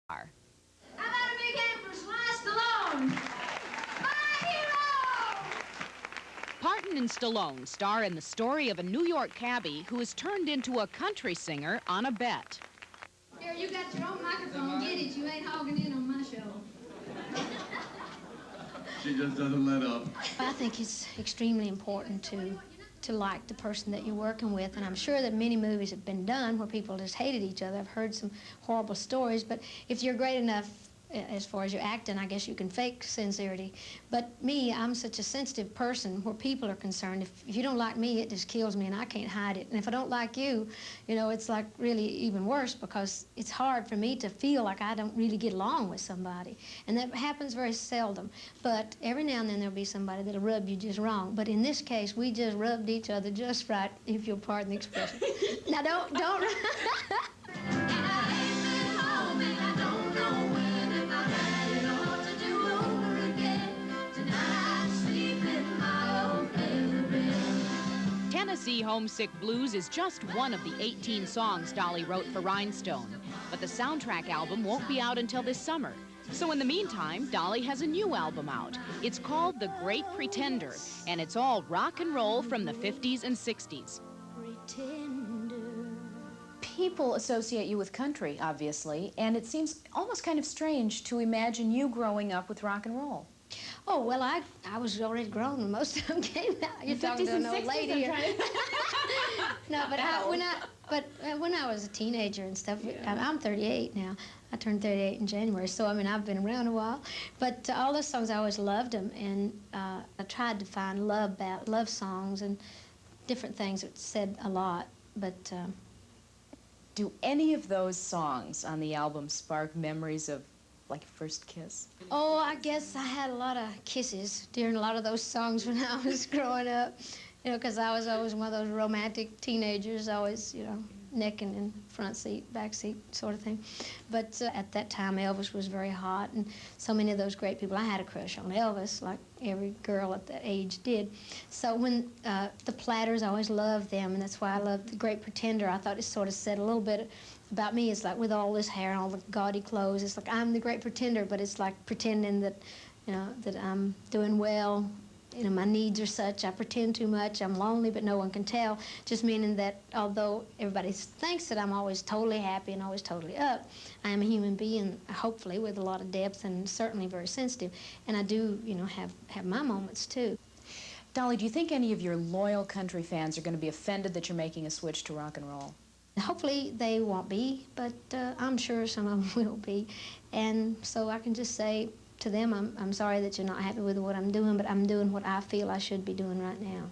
How about a big hand for Stallone? My hero! Parton and Stallone star in the story of a New York cabbie who is turned into a country singer on a bet. Here, you got your own microphone. Get it. You ain't hogging in on my show. She just doesn't let up. I think it's extremely important to like the person that you're working with, and I'm sure that many movies have been done where people just hated each other. I've heard some horrible stories, but if you're great enough as far as your acting, I guess you can fake sincerity. But me, I'm such a sensitive person where people are concerned. If you don't like me, it just kills me, and I can't hide it. And if I don't like you, you know, it's like really even worse, because it's hard for me to feel like I don't really get along with somebody. And that happens very seldom. But every now and then there'll be somebody that'll rub you just wrong. But in this case, we just rubbed each other just right, if you'll pardon the expression. Now, don't. Tennessee Homesick Blues is just one of the 18 songs Dolly wrote for Rhinestone, but the soundtrack album won't be out until this summer. So in the meantime, Dolly has a new album out. It's called The Great Pretender, and it's all rock and roll from the 50s and 60s. People associate you with country, obviously, and it seems almost kind of strange to imagine you growing up with rock and roll. Oh, well, I was already grown when most of them came out. You're talking to an old lady. No, but when I was a teenager and stuff, I'm 38 now. I turned 38 in January, so I mean, I've been around a while. But all those songs, I always loved them, and I tried to find love songs and different things that said a lot, but... Do any of those songs on the album spark memories of, like, your first kiss? Oh, I guess I had a lot of kisses during a lot of those songs when I was growing up. You know, because I was always one of those romantic teenagers, always, you know, necking in front seat, back seat sort of thing. But at that time, Elvis was very hot, and so many of those great people. I had a crush on Elvis, like every girl at that age did. So when the Platters, I always loved them, and that's why I loved The Great Pretender. I thought it sort of said a little bit about me. It's like with all this hair and all the gaudy clothes, it's like I'm the great pretender, but it's like pretending that, you know, that I'm doing well. You know, my needs are such, I pretend too much, I'm lonely, but no one can tell. Just meaning that although everybody thinks that I'm always totally happy and always totally up, I am a human being, hopefully, with a lot of depth and certainly very sensitive. And I do, you know, have my moments, too. Dolly, do you think any of your loyal country fans are going to be offended that you're making a switch to rock and roll? Hopefully they won't be, but I'm sure some of them will be. And so I can just say to them, I'm sorry that you're not happy with what I'm doing, but I'm doing what I feel I should be doing right now.